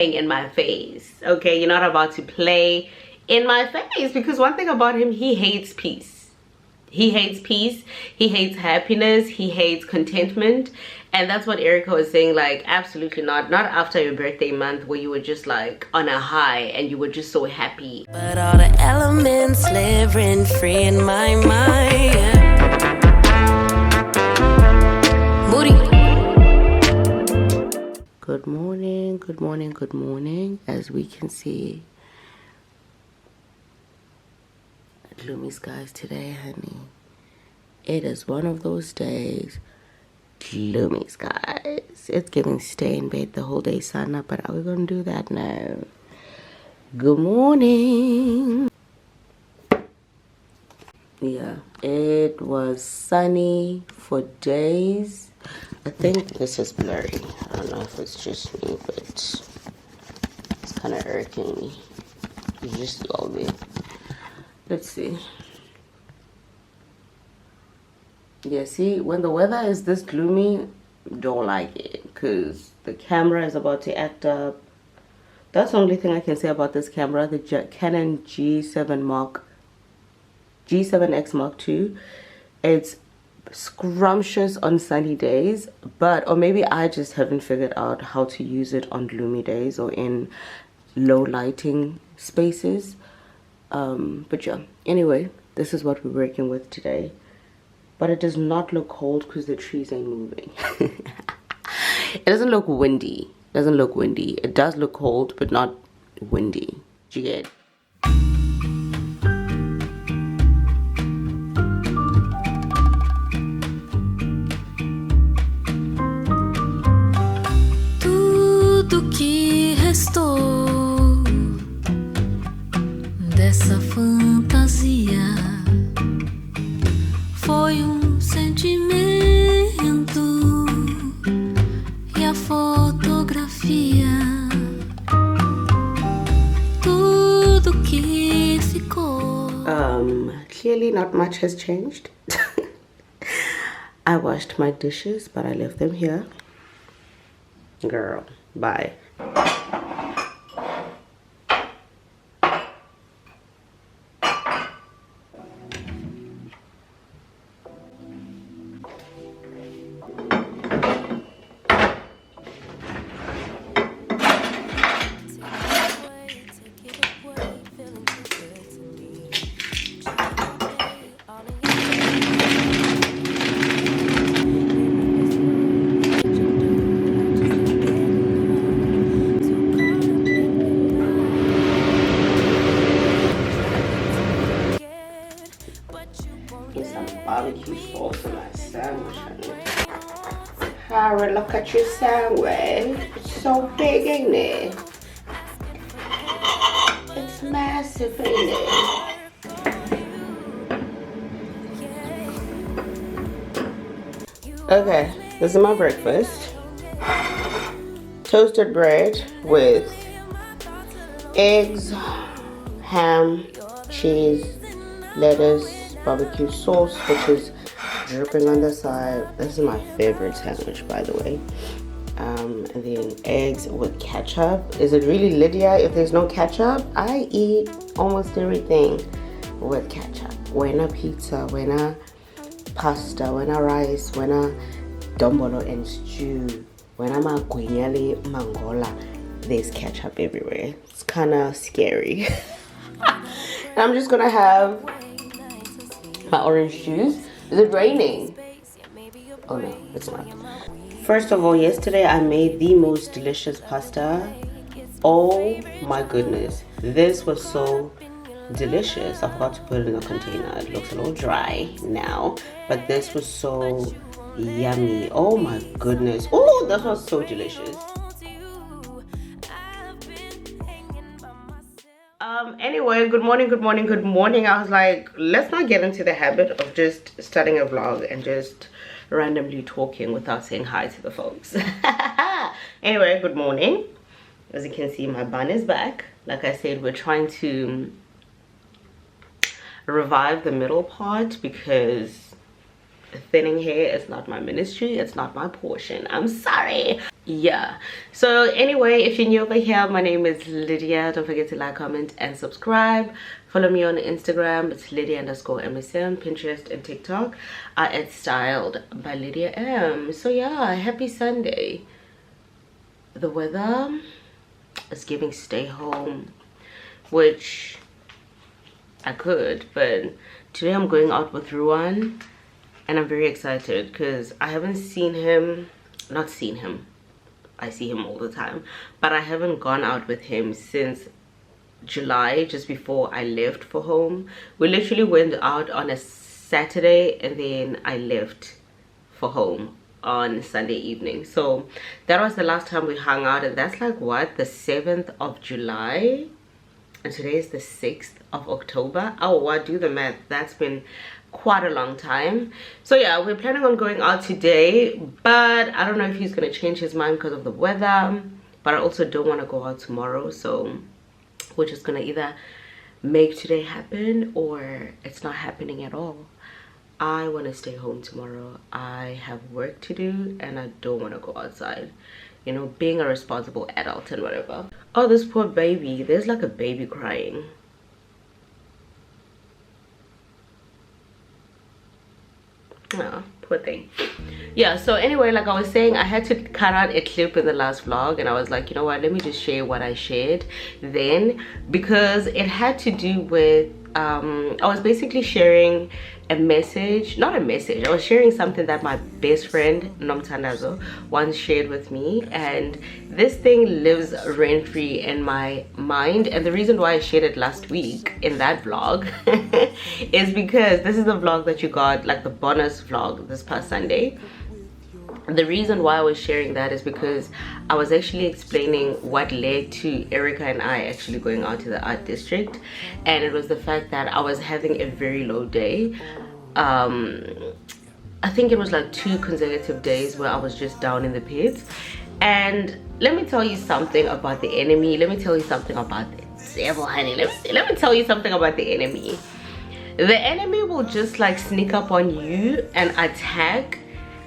in my face. Okay, you're not about to play in my face, because one thing about him, he hates peace. He hates peace, he hates happiness, he hates contentment. And that's what Erica was saying, like, absolutely not after your birthday month where you were just like on a high and you were just so happy. But all the elements live rent free in my mind. Booty. Good morning, good morning, good morning. As we can see, gloomy skies today, honey. It is one of those days. Gloomy skies. It's giving stay in bed the whole day, Sana, but are we gonna do that now? Good morning. Yeah, it was sunny for days. I think this is blurry. I don't know if it's just me, but it's kind of irking me. You just all bit. Let's see. Yeah, see, when the weather is this gloomy, don't like it, because the camera is about to act up. That's the only thing I can say about this camera, the Canon G7X Mark II. It's scrumptious on sunny days, or maybe I just haven't figured out how to use it on gloomy days or in low lighting spaces. But yeah, anyway, this is what we're working with today. But it does not look cold because the trees ain't moving. It doesn't look windy. It does look cold, but not windy. Do you get it? Tudo que restou dessa fantasia foi sentimento e a fotografia. Tudo que ficou. Clearly not much has changed. I washed my dishes, but I left them here. Girl, bye. Barbecue sauce for my sandwich, honey. Harry, look at your sandwich. It's so big, ain't it? It's massive, ain't it? Okay, this is my breakfast. Toasted bread with eggs, ham, cheese, lettuce, barbecue sauce, which is dripping on the side. This is my favorite sandwich, by the way. And then eggs with ketchup. Is it really Lydia if there's no ketchup? I eat almost everything with ketchup. When a pizza, when a pasta, when a rice, when a dombolo and stew, when I'm a guinyale mangola, there's ketchup everywhere. It's kind of scary. And I'm just gonna have my orange juice. Is it raining? Oh no, it's not. First of all, yesterday I made the most delicious pasta. Oh my goodness, this was so delicious. I forgot to put it in a container. It looks a little dry now, but this was so yummy. Oh my goodness. Oh, that was so delicious. Anyway, good morning. I was like, let's not get into the habit of just starting a vlog and just randomly talking without saying hi to the folks. Anyway, good morning. As you can see, my bun is back. Like I said, we're trying to revive the middle part because thinning hair is not my ministry. It's not my portion. I'm sorry. yeah, so anyway, if you're new over here, my name is Lydia. Don't forget to like, comment, and subscribe. Follow me on Instagram. It's Lydia_MSM, Pinterest and TikTok. It's styled by Lydia M. So yeah, happy Sunday. The weather is giving stay home, which I could, but today I'm going out with Ruan, and I'm very excited because I haven't seen him, not seen him, I see him all the time, but I haven't gone out with him since July, just before I left for home. We literally went out on a Saturday and then I left for home on Sunday evening. So that was the last time we hung out, and that's like what, the 7th of July, and today is the 6th of October. Oh, what, do the math, that's been quite a long time. So yeah, we're planning on going out today, but I don't know if he's gonna change his mind because of the weather, but I also don't want to go out tomorrow, so we're just gonna either make today happen or it's not happening at all. I want to stay home tomorrow. I have work to do and I don't want to go outside, you know, being a responsible adult and whatever. Oh, this poor baby, there's like a baby crying. Oh, poor thing. Yeah, so anyway, like I was saying, I had to cut out a clip in the last vlog, and I was like, you know what, let me just share what I shared then, because it had to do with I was basically sharing a message, not a message, I was sharing something that my best friend Nomtanazo once shared with me, and this thing lives rent-free in my mind. And the reason why I shared it last week in that vlog is because this is the vlog that you got, like the bonus vlog this past Sunday. The reason why I was sharing that is because I was actually explaining what led to Erica and I actually going out to the art district, and it was the fact that I was having a very low day. I think it was like 2 consecutive days where I was just down in the pits. And let me tell you something about the enemy. Let me tell you something about the devil, honey. Let me tell you something about the enemy. The enemy will just like sneak up on you and attack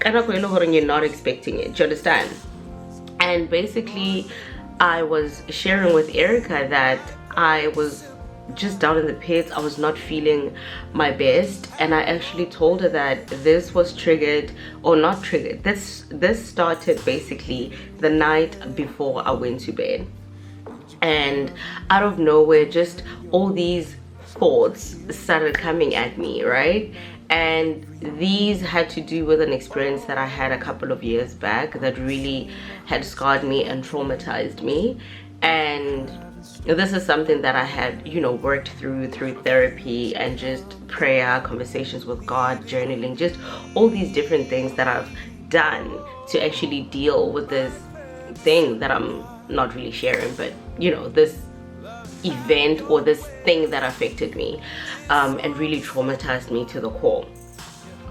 and you're not expecting it. Do you understand? And basically I was sharing with Erica that I was just down in the pits. I was not feeling my best, and I actually told her that this was triggered, or not triggered, this started basically the night before I went to bed. And out of nowhere, just all these thoughts started coming at me, right? And these had to do with an experience that I had a couple of years back that really had scarred me and traumatized me. And this is something that I had, you know, worked through therapy and just prayer, conversations with God, journaling, just all these different things that I've done to actually deal with this thing that I'm not really sharing, but you know, this event or this thing that affected me and really traumatized me to the core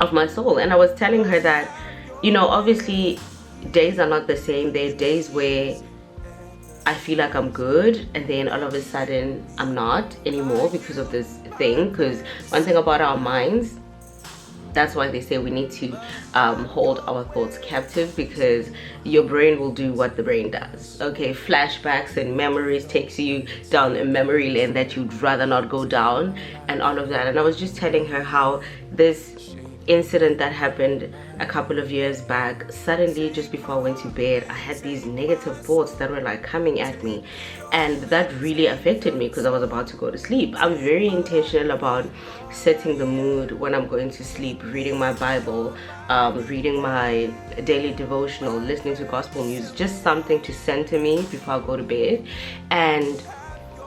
of my soul. And I was telling her that, you know, obviously days are not the same. There are days where I feel like I'm good, and then all of a sudden I'm not anymore because of this thing. Because one thing about our minds, that's why they say we need to hold our thoughts captive, because your brain will do what the brain does. Okay, flashbacks and memories takes you down a memory lane that you'd rather not go down, and all of that. And I was just telling her how this incident that happened a couple of years back, suddenly just before I went to bed, I had these negative thoughts that were like coming at me, and that really affected me because I was about to go to sleep. I'm very intentional about setting the mood when I'm going to sleep, reading my Bible, reading my daily devotional, listening to gospel music, just something to center me before I go to bed. And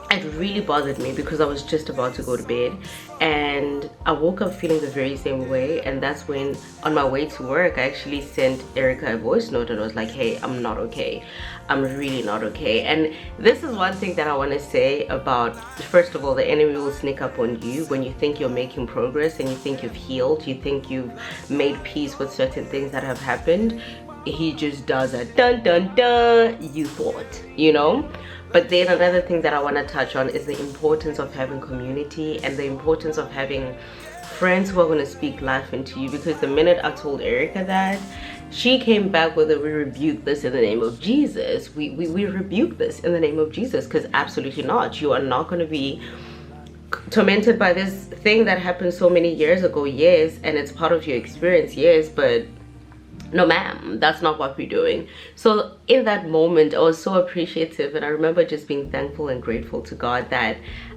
it really bothered me because I was just about to go to bed, and I woke up feeling the very same way. And that's when on my way to work I actually sent Erica a voice note and was like, hey, I'm not okay, I'm really not okay. And this is one thing that I want to say about, first of all, the enemy will sneak up on you when you think you're making progress and you think you've healed, you think you've made peace with certain things that have happened. He just does a dun dun dun, you thought, you know. But then another thing that I want to touch on is the importance of having community and the importance of having friends who are going to speak life into you. Because the minute I told Erica that, She came back with a, we rebuke this in the name of Jesus. We rebuke this in the name of Jesus, because absolutely not. You are not going to be tormented by this thing that happened so many years ago, yes, and it's part of your experience, yes, but no ma'am, that's not what we're doing. So in that moment, I was so appreciative, and I remember just being thankful and grateful to God that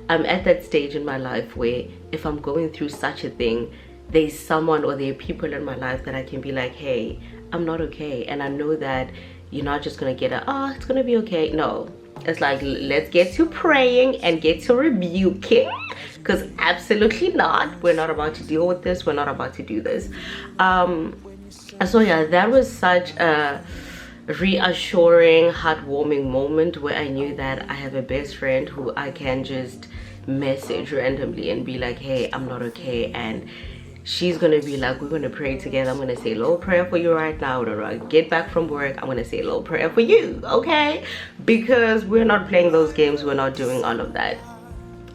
I'm at that stage in my life where if I'm going through such a thing, there's someone or there are people in my life that I can be like, hey, I'm not okay, and I know that you're not just gonna get a, oh, it's gonna be okay. No, it's like, let's get to praying and get to rebuking, because absolutely not, we're not about to deal with this, we're not about to do this. So yeah, that was such a reassuring, heartwarming moment where I knew that I have a best friend who I can just message randomly and be like, hey, I'm not okay, and she's gonna be like, we're gonna pray together. I'm gonna say a little prayer for you right now. When I get back from work, I'm gonna say a little prayer for you, okay? Because we're not playing those games, we're not doing all of that.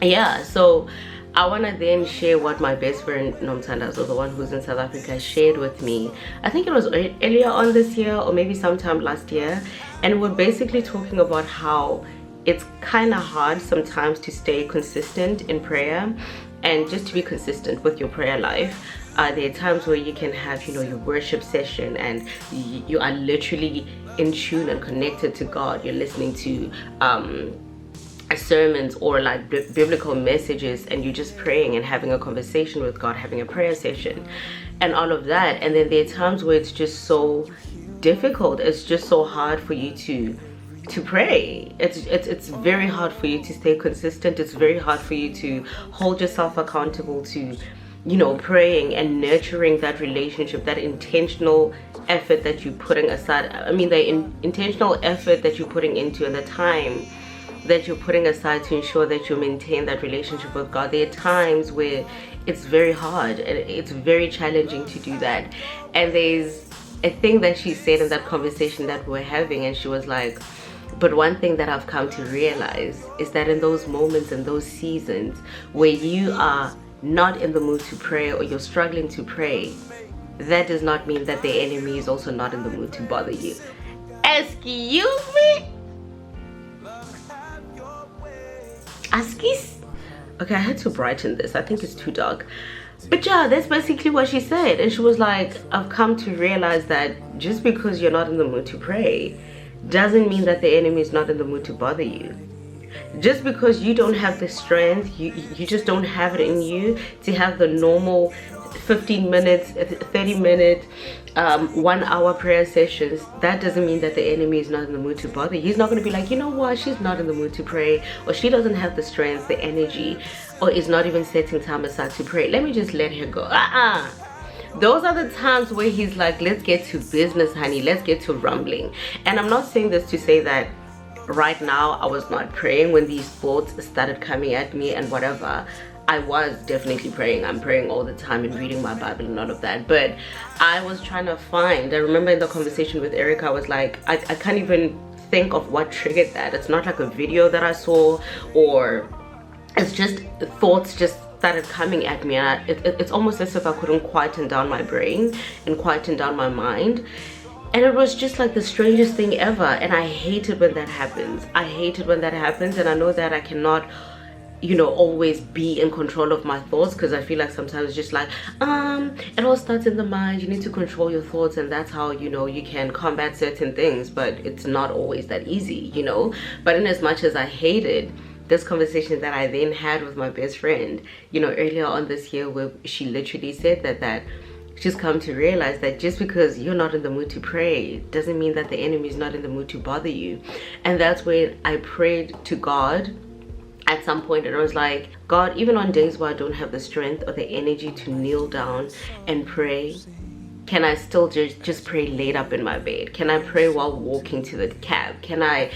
Yeah, so I want to then share what my best friend Nomtanda, so the one who's in South Africa, shared with me. I think it was earlier on this year or maybe sometime last year, and we're basically talking about how it's kind of hard sometimes to stay consistent in prayer and just to be consistent with your prayer life. There are times where you can have, you know, your worship session and you are literally in tune and connected to God. You're listening to sermons or like biblical messages, and you're just praying and having a conversation with God, having a prayer session and all of that. And then there are times where it's just so difficult, it's just so hard for you to pray. It's very hard for you to stay consistent. It's very hard for you to hold yourself accountable to, you know, praying and nurturing that relationship, that intentional effort that you're putting aside. I mean, the intentional effort that you're putting into and the time that you're putting aside to ensure that you maintain that relationship with God. There are times where it's very hard and it's very challenging to do that. And there's a thing that she said in that conversation that we're having, and she was like, but one thing that I've come to realize is that in those moments and those seasons where you are not in the mood to pray or you're struggling to pray, that does not mean that the enemy is also not in the mood to bother you. Excuse me? Askis? Okay, I had to brighten this. I think it's too dark. But yeah, that's basically what she said. And she was like, I've come to realize that just because you're not in the mood to pray doesn't mean that the enemy is not in the mood to bother you. Just because you don't have the strength, you just don't have it in you to have the normal 15 minutes, 30 minute, 1 hour prayer sessions, that doesn't mean that the enemy is not in the mood to bother you. He's not going to be like, you know what, she's not in the mood to pray, or she doesn't have the strength, the energy, or is not even setting time aside to pray. Let me just let her go. Those are the times where he's like, let's get to business, honey, let's get to rumbling. And I'm not saying this to say that right now I was not praying when these thoughts started coming at me and whatever. I was definitely praying. I'm praying all the time and reading my Bible and all of that. But I was trying to find, I remember in the conversation with Erica, I was like, I can't even think of what triggered that. It's not like a video that I saw, or it's just thoughts just started coming at me. And it's almost as if I couldn't quieten down my brain and quieten down my mind. And it was just like the strangest thing ever. And I hate it when that happens. I hate it when that happens. And I know that I cannot, you know, always be in control of my thoughts, because I feel like sometimes it's just like, it all starts in the mind. You need to control your thoughts, and that's how, you know, you can combat certain things. But it's not always that easy, you know. But in as much as I hated this conversation that I then had with my best friend, you know, earlier on this year, where she literally said that she's come to realize that just because you're not in the mood to pray doesn't mean that the enemy is not in the mood to bother you. And that's when I prayed to God at some point, and I was like, God, even on days where I don't have the strength or the energy to kneel down and pray, can I still just pray laid up in my bed? Can I pray while walking to the cab? Can I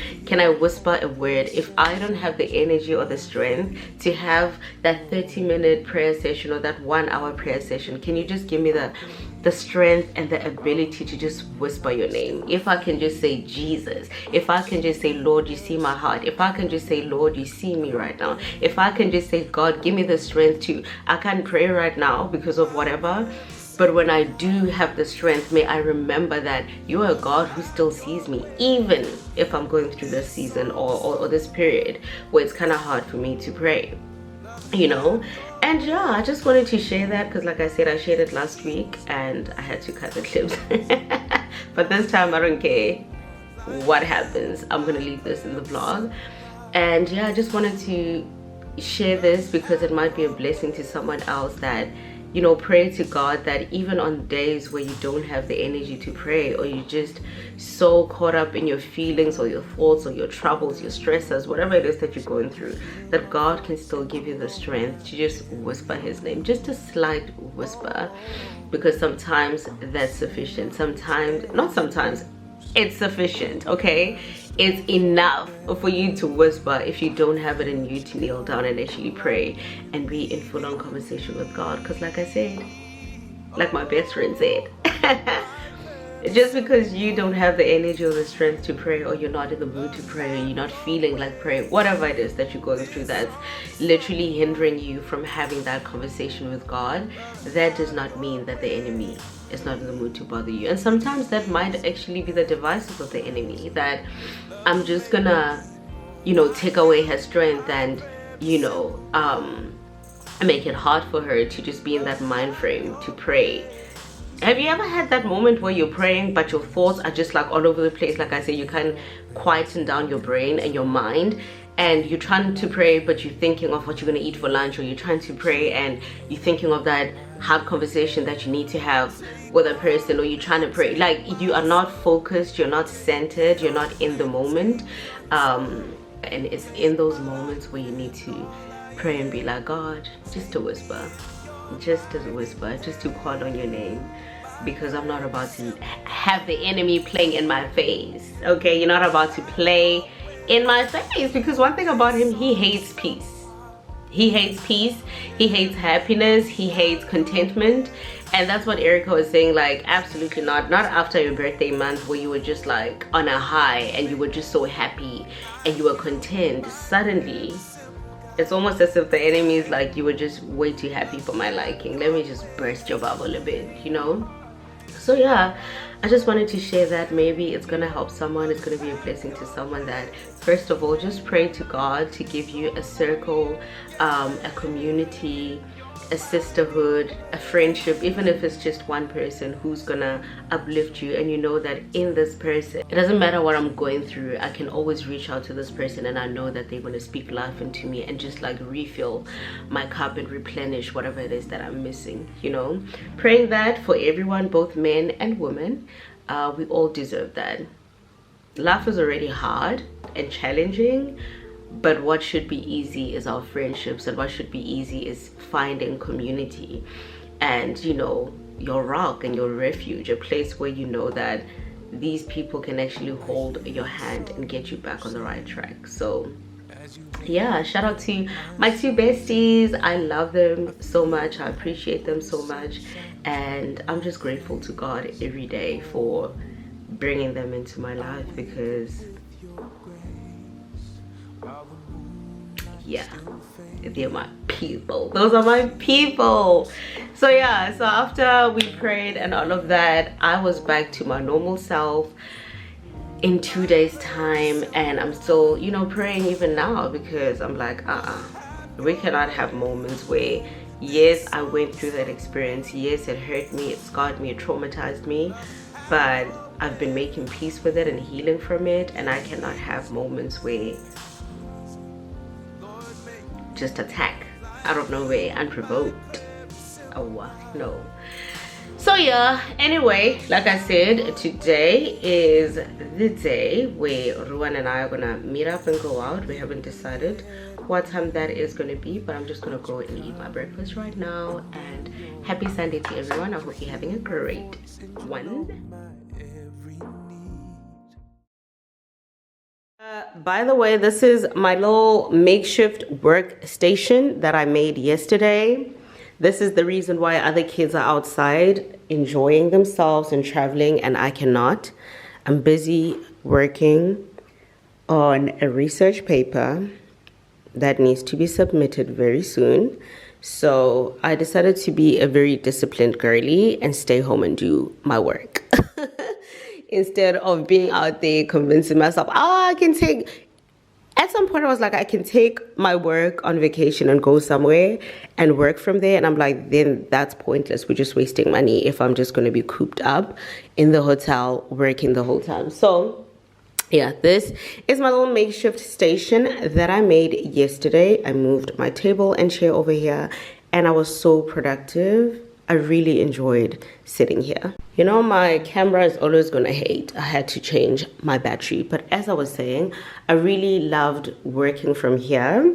whisper a word? If I don't have the energy or the strength to have that 30-minute prayer session or that 1 hour prayer session, can you just give me the strength and the ability to just whisper your name? If I can just say Jesus, if I can just say, Lord, you see my heart, if I can just say, Lord, you see me right now, if I can just say, God, give me the strength to, I can't pray right now because of whatever, But when I do have the strength, may I remember that you are a God who still sees me, even if I'm going through this season or this period where it's kind of hard for me to pray, you know. And yeah, I just wanted to share that because, like I said, I shared it last week and I had to cut the clips. But this time I don't care what happens. I'm gonna leave this in the vlog. And yeah, I just wanted to share this because it might be a blessing to someone else, that, you know, pray to God that even on days where you don't have the energy to pray, or you're just so caught up in your feelings or your thoughts or your troubles, your stresses, whatever it is that you're going through, that God can still give you the strength to just whisper his name, just a slight whisper, because sometimes that's sufficient. Sometimes, not sometimes, it's sufficient, okay? It's enough for you to whisper if you don't have it in you to kneel down and actually pray and be in full-on conversation with God. Because like I said, like my best friend said, just because you don't have the energy or the strength to pray, or you're not in the mood to pray, or you're not feeling like praying, whatever it is that you're going through that's literally hindering you from having that conversation with God, that does not mean that the enemy is not in the mood to bother you. And sometimes that might actually be the devices of the enemy, that I'm just gonna, you know, take away her strength and, you know, make it hard for her to just be in that mind frame to pray. Have you ever had that moment where you're praying but your thoughts are just like all over the place? Like I said, you can't quieten down your brain and your mind, and you're trying to pray but you're thinking of what you're going to eat for lunch, or you're trying to pray and you're thinking of that hard conversation that you need to have with a person, or you're trying to pray like you are not focused, you're not centered, you're not in the moment. And it's in those moments where you need to pray and be like, God, just to whisper, just to call on your name, because I'm not about to have the enemy playing in my face. Okay, you're not about to play in my face, because one thing about him, he hates peace. He hates peace, he hates happiness, he hates contentment. And that's what Erica was saying, like, absolutely not after your birthday month where you were just like on a high and you were just so happy and you were content. Suddenly it's almost as if the enemy is like, you were just way too happy for my liking, let me just burst your bubble a bit, you know. So yeah, I just wanted to share that. Maybe it's gonna help someone, it's gonna be a blessing to someone, that first of all, just pray to God to give you a circle, a community, a sisterhood, a friendship, even if it's just one person who's gonna uplift you, and you know that in this person, it doesn't matter what I'm going through, I can always reach out to this person and I know that they're gonna speak life into me and just like refill my cup and replenish whatever it is that I'm missing, you know. Praying that for everyone, both men and women. We all deserve that. Life is already hard and challenging, but what should be easy is our friendships, and what should be easy is finding community and, you know, your rock and your refuge, a place where you know that these people can actually hold your hand and get you back on the right track. So yeah, shout out to my two besties. I love them so much, I appreciate them so much, and I'm just grateful to God every day for bringing them into my life, because yeah, they're my people. Those are my people. So yeah, so after we prayed and all of that, I was back to my normal self in 2 days time, and I'm still, you know, praying even now, because I'm like, we cannot have moments where, yes, I went through that experience, yes, it hurt me, it scarred me, it traumatized me, but I've been making peace with it and healing from it, and I cannot have moments where just attack out of nowhere unprovoked. Oh no. So yeah, anyway, like I said, today is the day where Ruan and I are gonna meet up and go out. We haven't decided what time that is gonna be, but I'm just gonna go and eat my breakfast right now. And happy Sunday to everyone. I hope you're having a great one. By the way, this is my little makeshift workstation that I made yesterday. This is the reason why other kids are outside enjoying themselves and traveling, and I cannot. I'm busy working on a research paper that needs to be submitted very soon So I decided to be a very disciplined girly and stay home and do my work. Instead of being out there convincing myself, oh, I can take... At some point I was like, I can take my work on vacation and go somewhere and work from there. And I'm like, then that's pointless. We're just wasting money if I'm just going to be cooped up in the hotel working the whole time. So yeah, this is my little makeshift station that I made yesterday. I moved my table and chair over here and I was so productive. I really enjoyed sitting here. You know, my camera is always gonna hate. I had to change my battery. But as I was saying, I really loved working from here.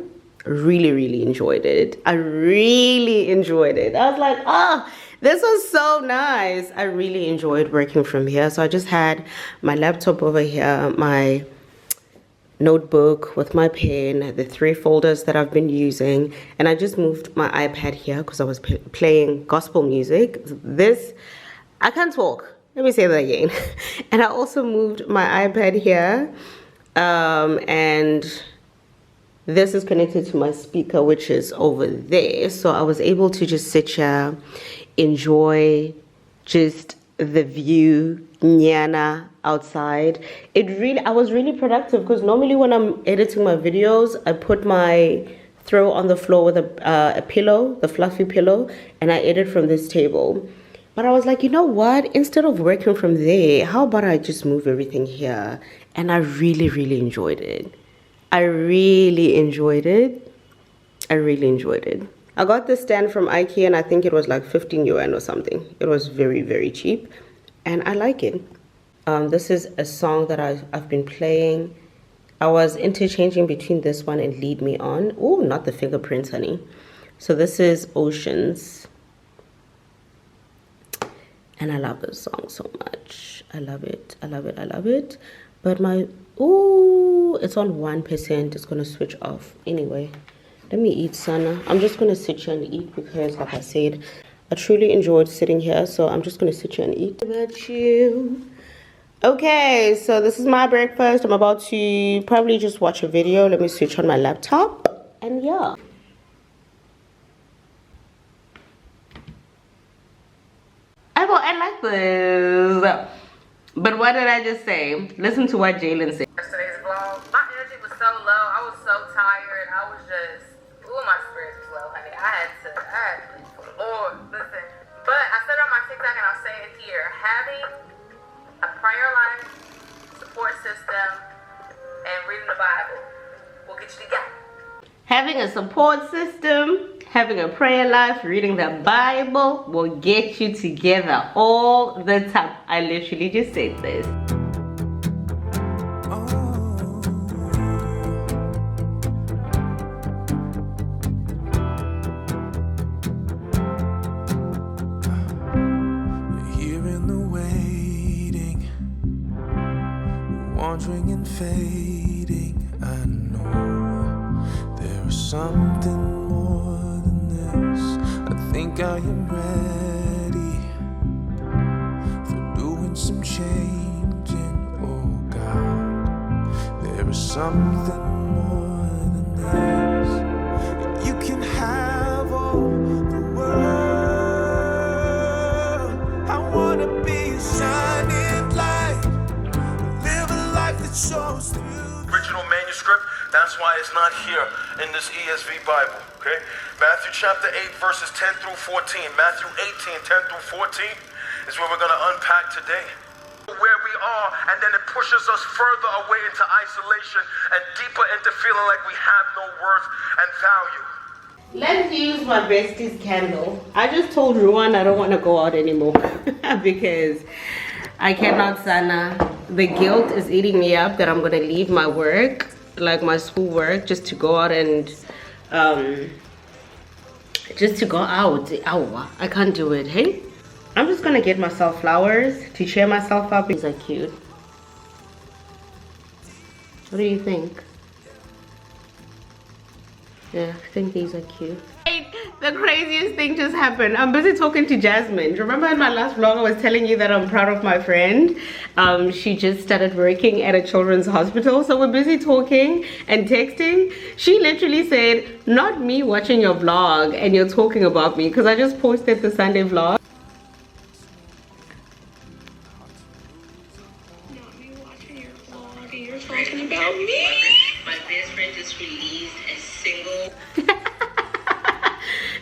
Really enjoyed it. I really enjoyed it. I was like, oh, this was so nice. I really enjoyed working from here. So I just had my laptop over here, my notebook with my pen, the 3 folders that I've been using, and I just moved my iPad here because I was playing gospel music. This, I can't talk, let me say that again. And I also moved my iPad here, and this is connected to my speaker, which is over there. So I was able to just sit here, enjoy just the view, nyana outside. I was really productive because normally when I'm editing my videos, I put my throw on the floor with a pillow, the fluffy pillow, and I edit from this table. But I was like, you know what? Instead of working from there, how about I just move everything here? And I really enjoyed it. I really enjoyed it. I got this stand from IKEA and I think it was like 15 yuan or something. It was very cheap and I like it. This is a song that I've been playing. I was interchanging between this one and Lead Me On. Oh, not the fingerprints, honey. So this is Oceans. And I love this song so much. I love it. But it's on 1%. It's gonna switch off anyway. Let me eat, Sana. I'm just gonna sit here and eat because, like I said, I truly enjoyed sitting here. So I'm just gonna sit here and eat. About you. Okay, so this is my breakfast. I'm about to probably just watch a video. Let me switch on my laptop. And yeah. I like this. But what did I just say? Listen to what Jalen said. Yesterday's vlog, my energy was so low. I was so tired. I was just, my spirits was low, honey. I had to Lord, listen. But I said it on my TikTok and I'll say it here. Having a prayer life, support system, and reading the Bible will get you together. Having a support system, having a prayer life, reading the Bible will get you together all the time. I literally just said this. Here in the waiting, wandering and fading, I know there is something more than this. I think I am ready for doing some changing. Oh God, there is something more than this. You can have all the world. I wanna be a shining light, live a life that shows through. Original manuscript, that's why it's not here in this ESV Bible, okay? Matthew chapter 8 verses 10 through 14. Matthew 18, 10 through 14 is where we're gonna unpack today. Where we are, and then it pushes us further away into isolation and deeper into feeling like we have no worth and value. Let's use my bestie's candle. I just told Ruan I don't want to go out anymore because I cannot, Sana. The guilt is eating me up that I'm going to leave my work, like my school work, just to go out and just to go out. Ow, I can't do it, hey? I'm just going to get myself flowers to cheer myself up. These are cute. What do you think? Yeah, I think these are cute. The craziest thing just happened. I'm busy talking to Jasmine. Remember in my last vlog I was telling you that I'm proud of my friend? She just started working at a children's hospital. So we're busy talking and texting. She literally said, not me watching your vlog and you're talking about me, because I just posted the Sunday vlog. Not me watching your vlog and you're talking about me. My best friend just released a single.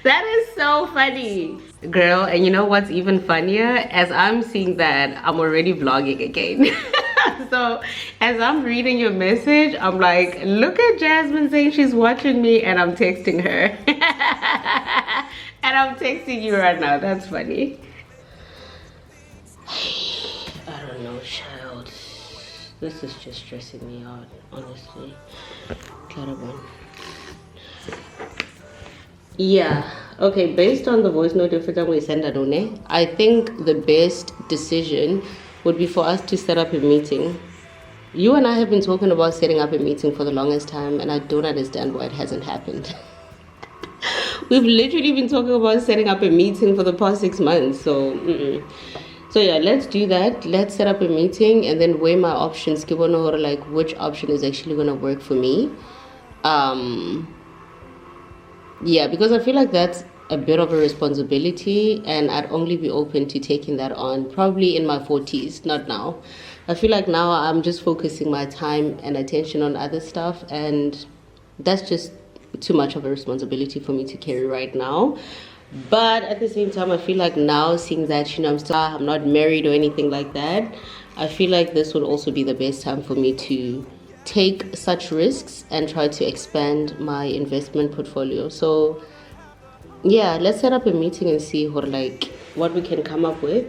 That is so funny, girl. And you know what's even funnier? As I'm seeing that, I'm already vlogging again. So as I'm reading your message, I'm like, look at Jasmine saying she's watching me, and I'm texting her. And I'm texting you right now. That's funny. I don't know, child. This is just stressing me out, honestly. Clarabon. Yeah, okay, based on the voice note that we send Adone, I think the best decision would be for us to set up a meeting. You and I have been talking about setting up a meeting for the longest time, and I don't understand why it hasn't happened. We've literally been talking about setting up a meeting for the past 6 months, so so yeah, let's do that. Let's set up a meeting and then weigh my options. Give one or like which option is actually gonna work for me. Yeah, because I feel like that's a bit of a responsibility, and I'd only be open to taking that on probably in my 40s, not now. I feel like now I'm just focusing my time and attention on other stuff, and that's just too much of a responsibility for me to carry right now. But at the same time, I feel like now, seeing that, you know, I'm not married or anything like that, I feel like this would also be the best time for me to take such risks and try to expand my investment portfolio. So yeah, let's set up a meeting and see what we can come up with.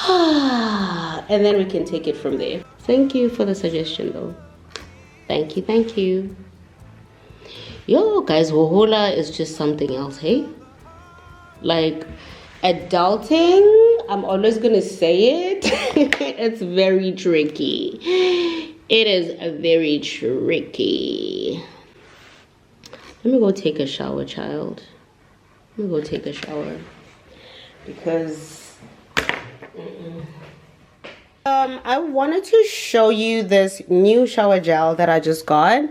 And then we can take it from there. Thank you for the suggestion though. Thank you. Yo guys, Wohola is just something else, hey? Like, adulting, I'm always gonna say it. It's very tricky. It is very tricky. Let me go take a shower, child. Let me go take a shower. Because I wanted to show you this new shower gel that I just got.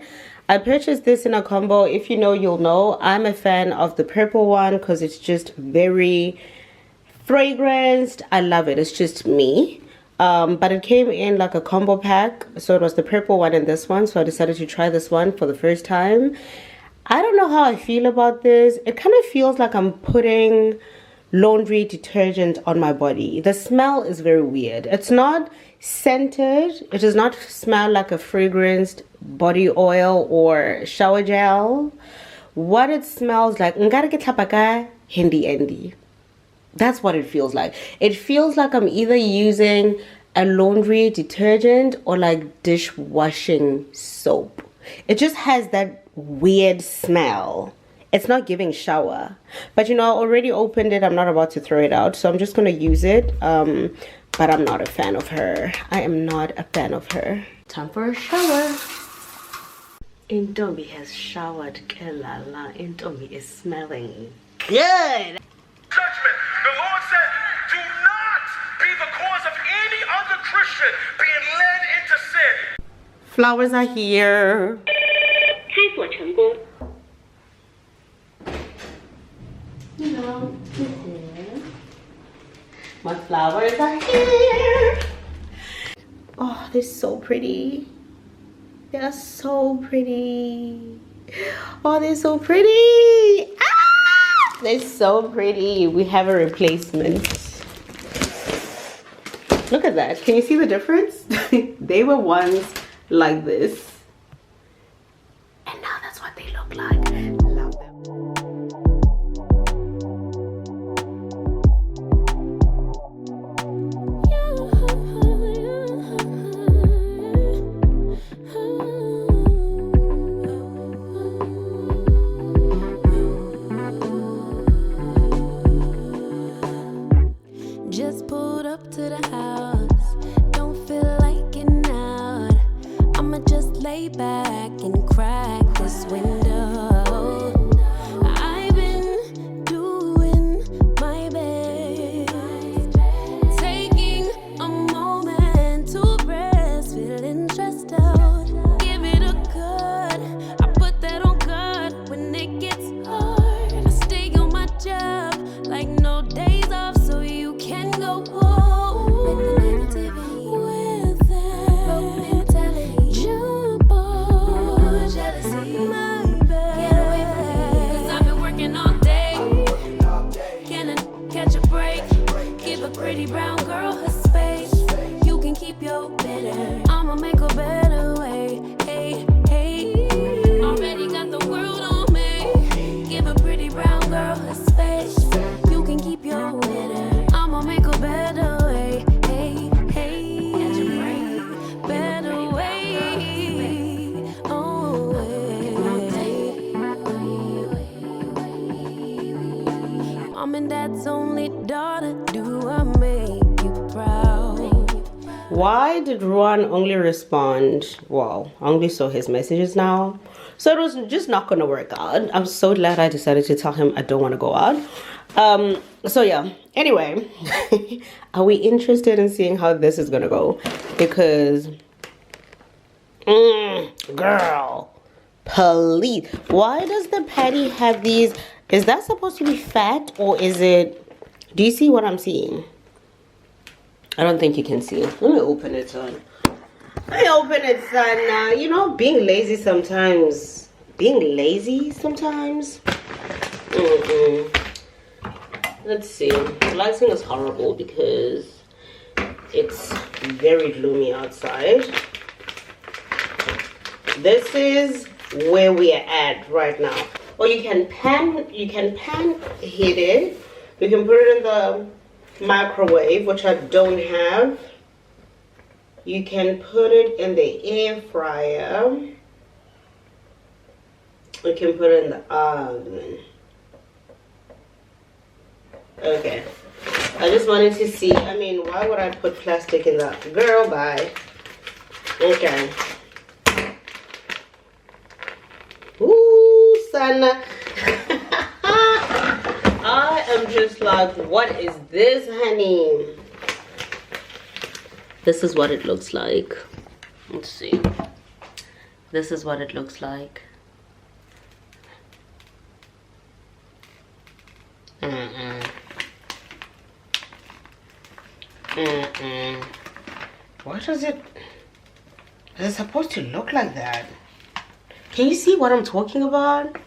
I purchased this in a combo. If you know, you'll know. I'm a fan of the purple one because it's just very fragranced. I love it. It's just me. But it came in like a combo pack, so it was the purple one and this one, so I decided to try this one for the first time. I don't know how I feel about this. It kind of feels like I'm putting laundry detergent on my body. The smell is very weird. It's not scented. It does not smell like a fragranced body oil or shower gel. What it smells like, hindi. That's what it feels like. It feels like I'm either using a laundry detergent or like dishwashing soap. It just has that weird smell. It's not giving shower. But you know, I already opened it. I'm not about to throw it out. So I'm just going to use it. But I'm not a fan of her. I am not a fan of her. Time for a shower. Indomie has showered. Kelala. Indomie is smelling good. Judgment. The Lord said, do not be the cause of any other Christian being led into sin. Flowers are here. Hello. My flowers are here. Oh, they're so pretty. They are so pretty. Oh, they're so pretty. Ah! They're so pretty. We have a replacement. Look at that. Can you see the difference? They were once like this. And now that's what they look like. Love them. Just pulled up to the house. Don't feel like getting out. I'ma just lay back and crack this window. I've been Mom and dad's only daughter, do I make you proud? Why did Ruan only respond? Well, I only saw his messages now. So it was just not going to work out. I'm so glad I decided to tell him I don't want to go out. So yeah, anyway, are we interested in seeing how this is going to go? Because, girl, please. Why does the patty have these? Is that supposed to be fat or is it? Do you see what I'm seeing? I don't think you can see it. Let me open it, son. Let me open it, son. You know, being lazy sometimes. Let's see. The lighting is horrible because it's very gloomy outside. This is where we are at right now. Or you can pan heat it. You can put it in the microwave, which I don't have. You can put it in the air fryer. You can put it in the oven. Okay, I just wanted to see. I mean, why would I put plastic in that? Girl, bye. Okay. Ooh, son. I am just like, what is this, honey? This is what it looks like. Let's see. This is what it looks like. What is it? Is it supposed to look like that? Can you see what I'm talking about?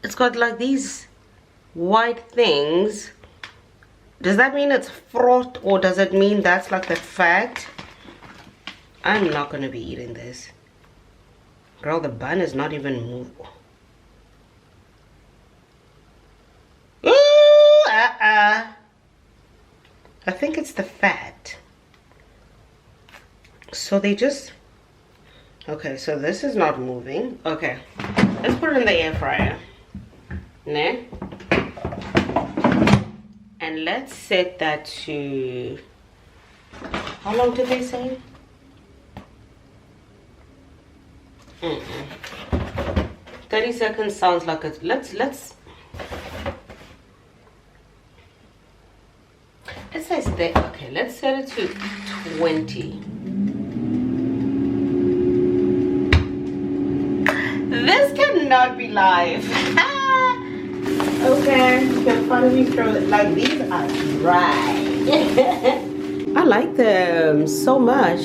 It's got like these white things. Does that mean it's froth or does it mean that's like the fat? I'm not gonna be eating this. Girl, the bun is not even moved. Ooh, I think it's the fat. So they just... Okay, so this is not moving. Okay, let's put it in the air fryer. Nah. And let's set that to... How long did they say? 30 seconds sounds like it. Let's say stay. Okay, let's set it to 20. This cannot be live. Okay, you can finally throw it. Like, these are dry. I like them so much.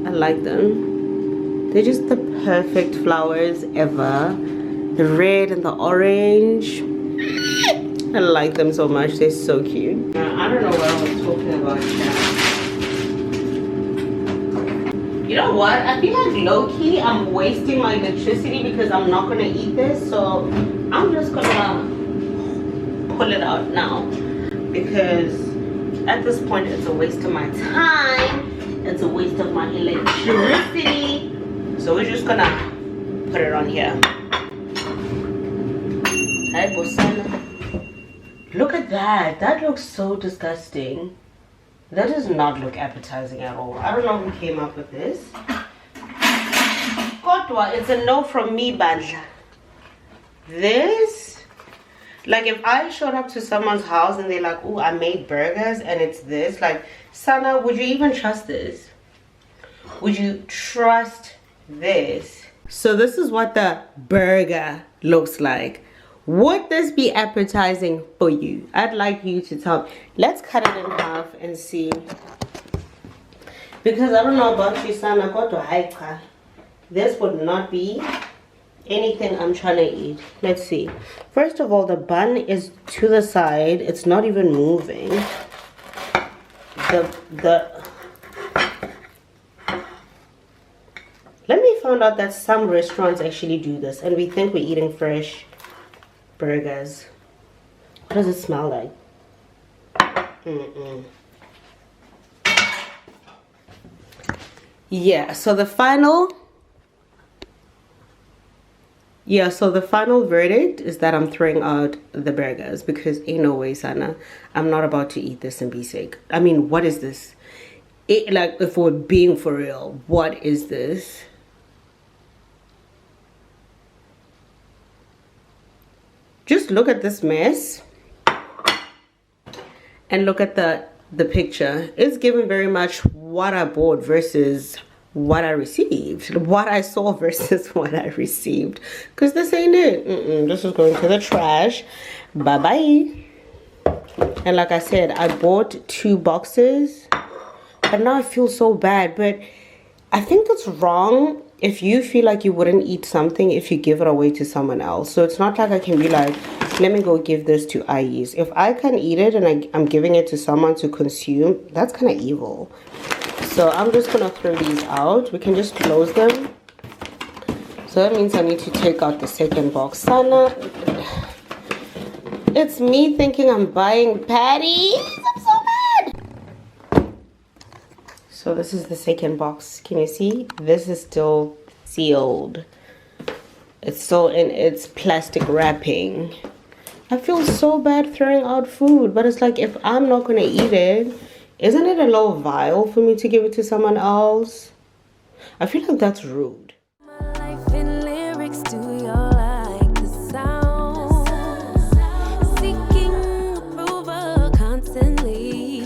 I like them. They're just the perfect flowers ever. The red and the orange. I like them so much. They're so cute. I don't know what I was talking about here. You know what? I feel like low-key I'm wasting my electricity because I'm not gonna eat this. So I'm just gonna pull it out now because at this point it's a waste of my time. It's a waste of my electricity. So we're just gonna put it on here. Hey, Bosana. Look at that. That looks so disgusting. That does not look appetizing at all. I don't know who came up with this. Kotwa, it's a no from me, Bandla. This, like if I showed up to someone's house and they're like, oh, I made burgers and it's this, like, Sana, would you even trust this? Would you trust this? So this is what the burger looks like. Would this be appetizing for you? I'd like you to tell me. Let's cut it in half and see. Because I don't know about you, Sana. This would not be anything I'm trying to eat. Let's see. First of all, the bun is to the side. It's not even moving. Let me find out that some restaurants actually do this and we think we're eating fresh burgers. What does it smell like? Yeah, so the final, Yeah, so the final verdict is that I'm throwing out the burgers because ain't no way, Sana. I'm not about to eat this and be sick. I mean, what is this? Like, if we're being for real, what is this? Just look at this mess and look at the picture. It's given very much what I bought versus what I received, what I saw versus what I received, because this ain't it. This is going to the trash. Bye bye. And like I said, I bought 2 boxes, but now I feel so bad. But I think it's wrong if you feel like you wouldn't eat something if you give it away to someone else. So it's not like I can be like, let me go give this to Ais. If I can eat it and I'm giving it to someone to consume, that's kind of evil. So I'm just gonna throw these out. We can just close them. So that means I need to take out the second box. Sana, it's me thinking I'm buying patties. I'm so mad. So this is the second box. Can you see? This is still sealed. It's still in its plastic wrapping. I feel so bad throwing out food, but it's like, if I'm not gonna eat it, isn't it a little vile for me to give it to someone else? I feel like that's rude. My life in lyrics, do you like the sound? Seeking approval constantly.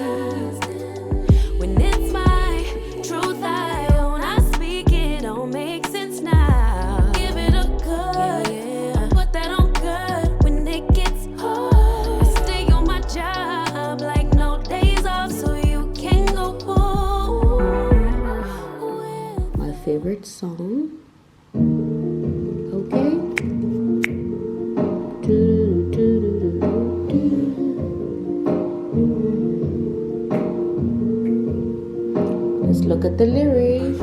When it's my truth I own, I speak it, don't make sense now. Give it a cut, put that on good when it gets hard. I stay on my job like no days off, so you can go pull. My favorite song. Okay. Let's look at the lyrics.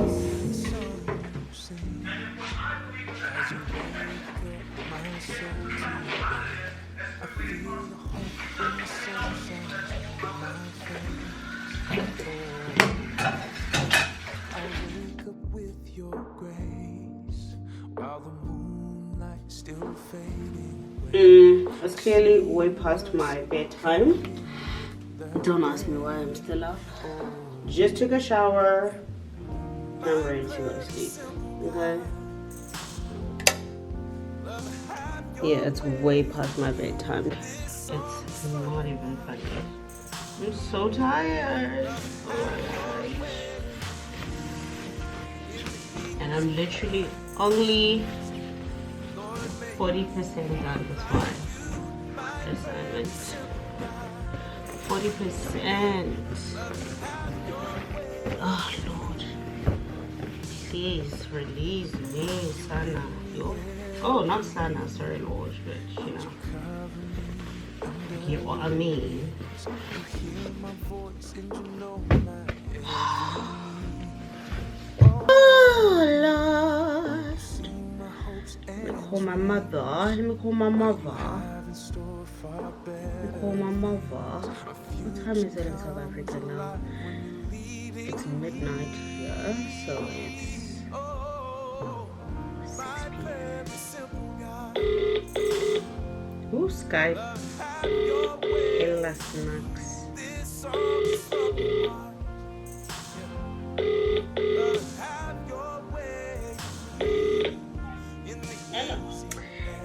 It's clearly way past my bedtime. Don't ask me why I'm still up. Just took a shower. I'm ready to go to sleep. Okay? Yeah, it's way past my bedtime. It's not even funny. I'm so tired. Oh my gosh. And I'm literally only 40% done with my assignment. 40%. Oh Lord, please release me, Sana. Oh, not Sana, sorry Lord, but you know, you get what I mean. Oh Lord. Let me call my mother. Let me call my mother. Let me call my mother. What time is it in South Africa now? It's midnight here, so it's 6 p.m. Ooh, Skype. Ella Snacks.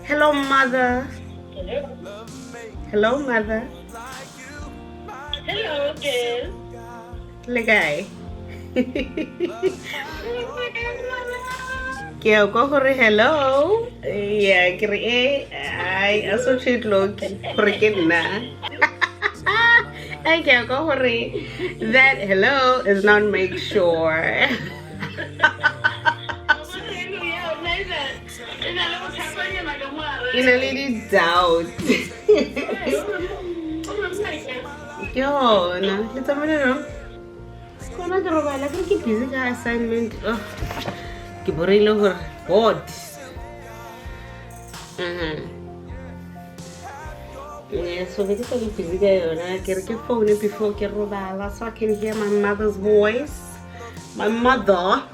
Hello, mother. Hello, mother. Hello, girl. Legay. Kaya ko hore hello. Yeah, kiri ay associate look freaking na. Ay kaya ko hore that hello is not make sure. In a little doubt. Yo, no, it's a minute. I'm not going to keep busy assignment. Keep worrying over what? Yeah, so we just keep busy. I can get phone before I robala so I can hear my mother's voice. My mother.